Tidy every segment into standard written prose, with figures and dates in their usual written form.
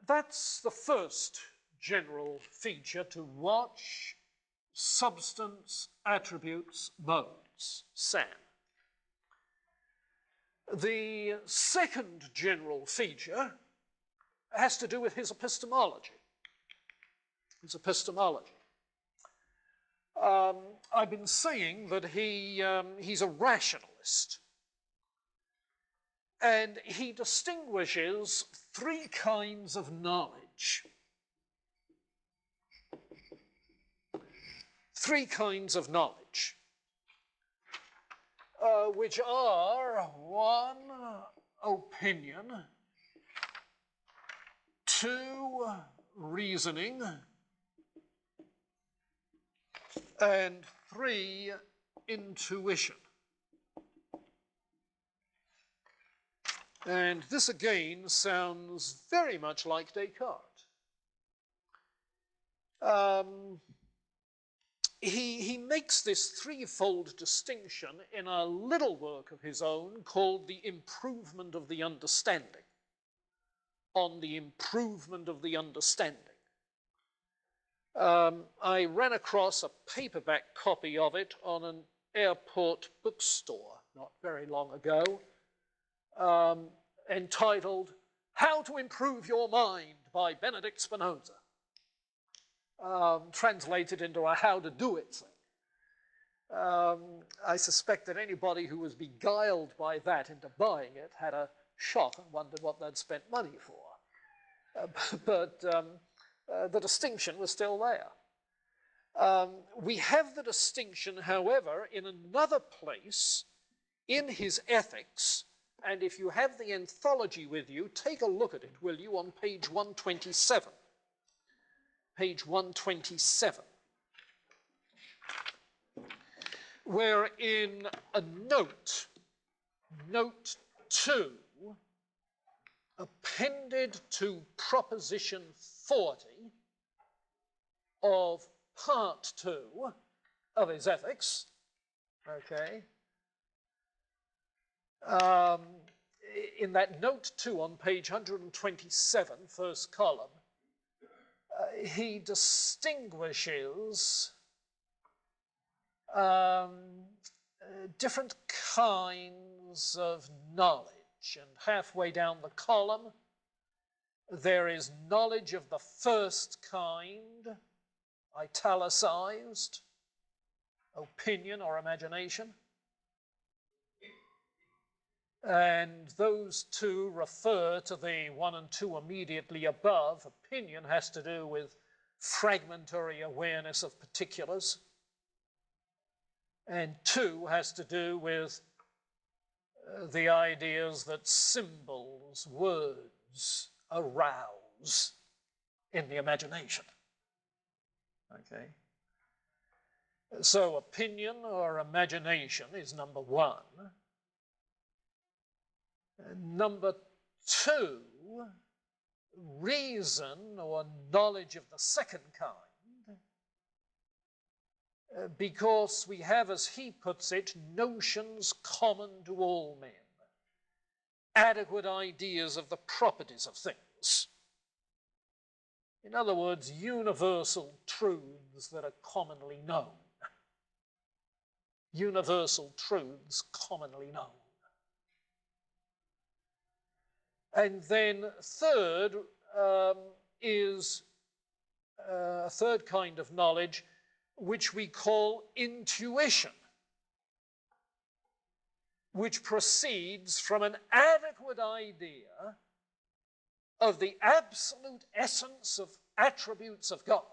that's the first general feature: to watch substance, attributes, modes, SAM. The second general feature has to do with his epistemology. His epistemology. I've been saying that he's a rationalist. And he distinguishes three kinds of knowledge. Three kinds of knowledge, which are: one, opinion; two, reasoning; and three, intuition. And this again sounds very much like Descartes. He makes this threefold distinction in a little work of his own called The Improvement of the Understanding. On the Improvement of the Understanding. I ran across a paperback copy of it on an airport bookstore not very long ago, entitled How to Improve Your Mind by Benedict Spinoza. Translated into a how to do it thing. I suspect that anybody who was beguiled by that into buying it had a shock and wondered what they'd spent money for. But the distinction was still there. We have the distinction, however, in another place in his Ethics, and if you have the anthology with you, take a look at it, will you, on page 127. Page 127, where in a note, note 2, appended to proposition 40 of part 2 of his Ethics, okay, in that note 2 on page 127, first column, he distinguishes different kinds of knowledge. And halfway down the column, there is knowledge of the first kind, italicized, opinion or imagination. And those two refer to the 1 and 2 immediately above. Opinion has to do with fragmentary awareness of particulars. And 2 has to do with the ideas that symbols, words, arouse in the imagination. Okay? So opinion or imagination is number 1. Number 2, reason or knowledge of the second kind, because we have, as he puts it, notions common to all men, adequate ideas of the properties of things. In other words, universal truths that are commonly known. Universal truths commonly known. And then third is a third kind of knowledge, which we call intuition, which proceeds from an adequate idea of the absolute essence of attributes of God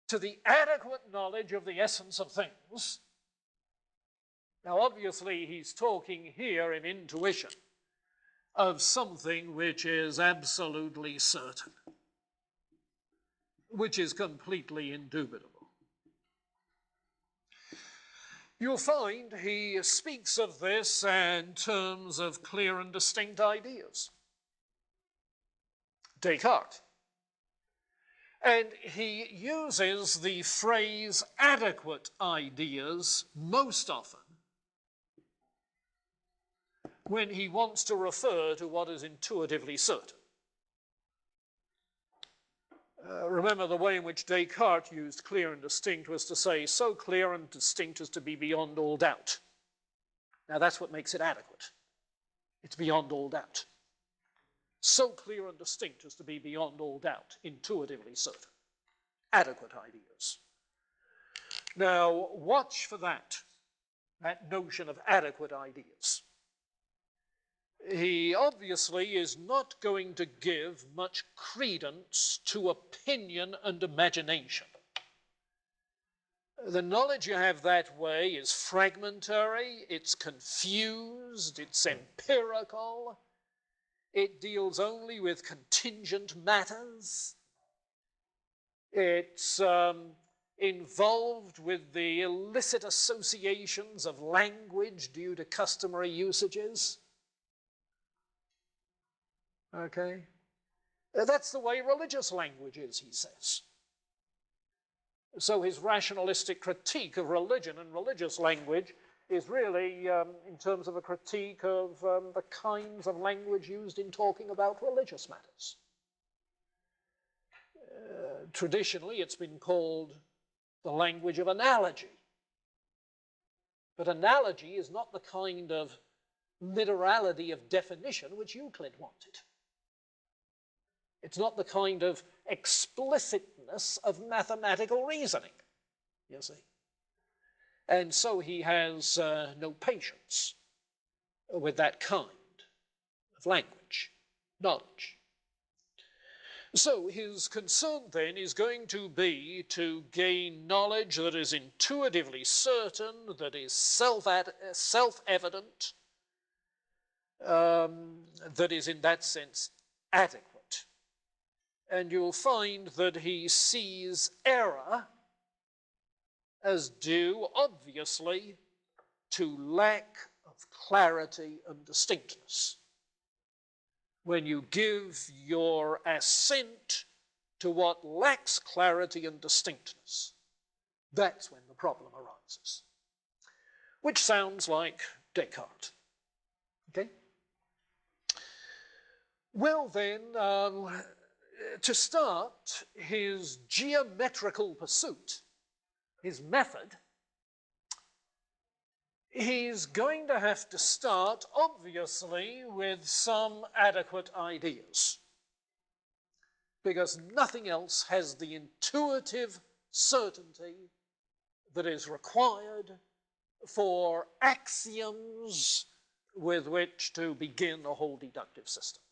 to the adequate knowledge of the essence of things. Now, obviously, he's talking here in intuition of something which is absolutely certain, which is completely indubitable. You'll find he speaks of this in terms of clear and distinct ideas. Descartes. And he uses the phrase adequate ideas most often when he wants to refer to what is intuitively certain. Remember, the way in which Descartes used clear and distinct was to say, so clear and distinct as to be beyond all doubt. Now, that's what makes it adequate. It's beyond all doubt. So clear and distinct as to be beyond all doubt, intuitively certain. Adequate ideas. Now, watch for that notion of adequate ideas. He obviously is not going to give much credence to opinion and imagination. The knowledge you have that way is fragmentary, it's confused, it's empirical, it deals only with contingent matters, it's involved with the illicit associations of language due to customary usages. Okay? That's the way religious language is, he says. So his rationalistic critique of religion and religious language is really in terms of a critique of the kinds of language used in talking about religious matters. Traditionally, it's been called the language of analogy. But analogy is not the kind of literality of definition which Euclid wanted. It's not the kind of explicitness of mathematical reasoning, you see. And so he has no patience with that kind of language, knowledge. So his concern then is going to be to gain knowledge that is intuitively certain, that is self-evident, that is in that sense adequate. And you'll find that he sees error as due, obviously, to lack of clarity and distinctness. When you give your assent to what lacks clarity and distinctness, that's when the problem arises. Which sounds like Descartes. Okay? Well then, to start, his geometrical pursuit, his method, he's going to have to start, obviously, with some adequate ideas, because nothing else has the intuitive certainty that is required for axioms with which to begin a whole deductive system.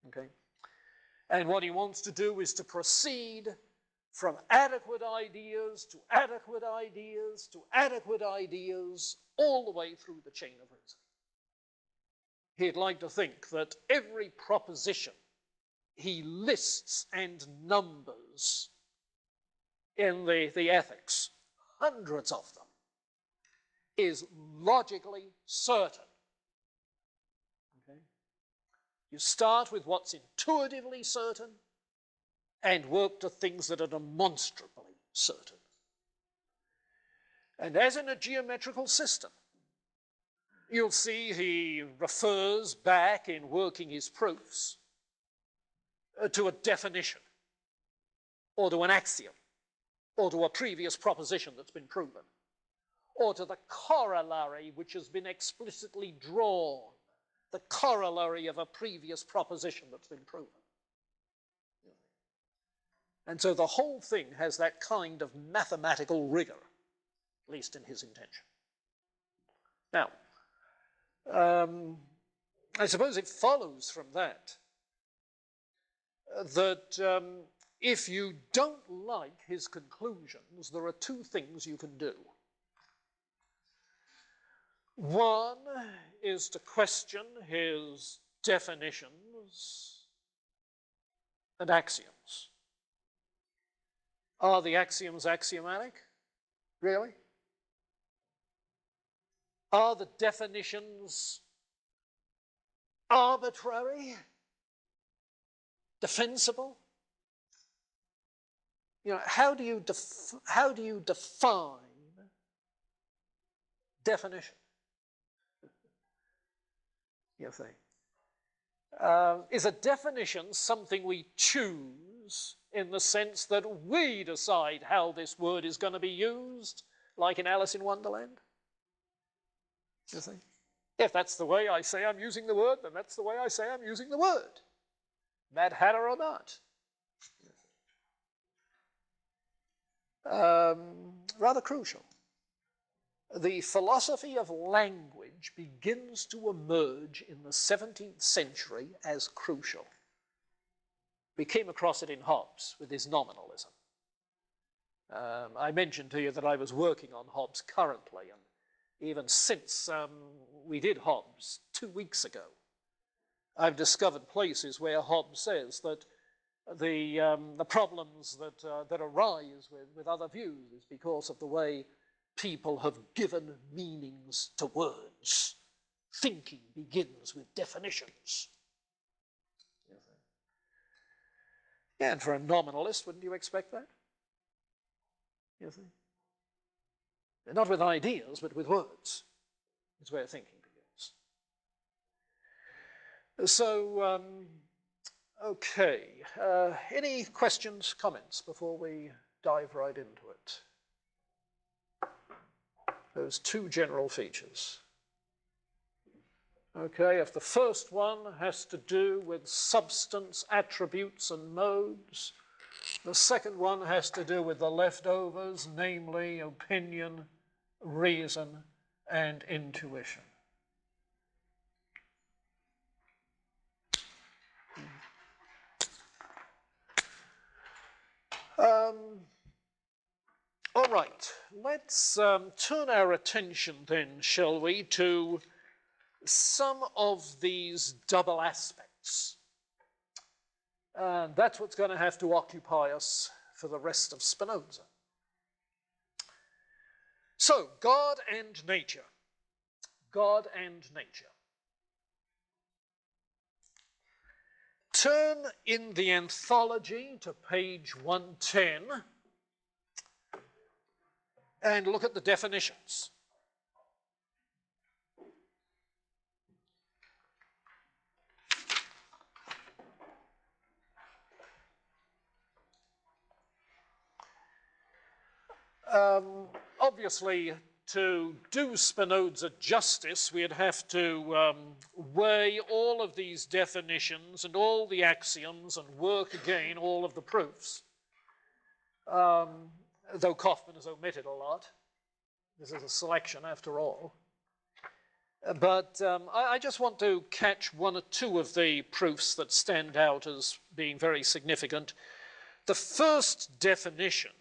Okay? And what he wants to do is to proceed from adequate ideas to adequate ideas to adequate ideas all the way through the chain of reasoning. He'd like to think that every proposition he lists and numbers in the ethics, hundreds of them, is logically certain. Okay? You start with what's intuitively certain and work to things that are demonstrably certain. And as in a geometrical system, you'll see he refers back in working his proofs to a definition, or to an axiom, or to a previous proposition that's been proven, or to the corollary which has been explicitly drawn, the corollary of a previous proposition that's been proven. And so the whole thing has that kind of mathematical rigor, at least in his intention. Now, I suppose it follows from that that if you don't like his conclusions, there are two things you can do. One is to question his definitions and axioms. Are the axioms axiomatic? Really? Are the definitions arbitrary? Defensible? You know, how do you define definition? You think? Is a definition something we choose in the sense that we decide how this word is going to be used, like in Alice in Wonderland. You see? If that's the way I say I'm using the word, then that's the way I say I'm using the word. Mad Hatter or not. Rather crucial. The philosophy of language begins to emerge in the 17th century as crucial. We came across it in Hobbes with his nominalism. I mentioned to you that I was working on Hobbes currently, and even since we did Hobbes 2 weeks ago, I've discovered places where Hobbes says that the problems that arise with other views is because of the way people have given meanings to words. Thinking begins with definitions. Yeah, and for a nominalist, wouldn't you expect that? You see? Not with ideas, but with words. It's where thinking begins. So, okay. Any questions, comments before we dive right into it? Those two general features. Okay, if the first one has to do with substance, attributes, and modes, the second one has to do with the leftovers, namely opinion, reason, and intuition. All right, let's turn our attention then, shall we, to some of these double aspects. And that's what's going to have to occupy us for the rest of Spinoza. So, God and nature. God and nature. Turn in the anthology to page 110 and look at the definitions. Obviously, to do Spinoza justice, we'd have to weigh all of these definitions and all the axioms and work again all of the proofs. Though Kaufmann has omitted a lot. This is a selection after all. But I just want to catch one or two of the proofs that stand out as being very significant. The first definition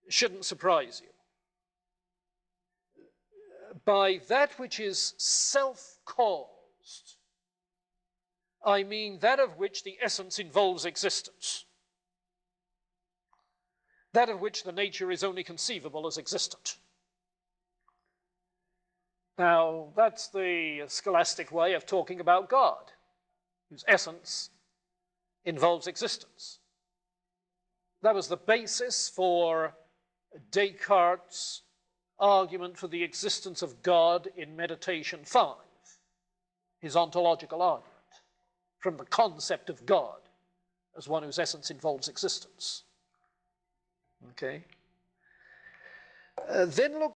shouldn't surprise you. By that which is self-caused, I mean that of which the essence involves existence, that of which the nature is only conceivable as existent. Now, that's the scholastic way of talking about God, whose essence involves existence. That was the basis for Descartes' argument for the existence of God in Meditation 5, his ontological argument, from the concept of God as one whose essence involves existence. Okay? Then look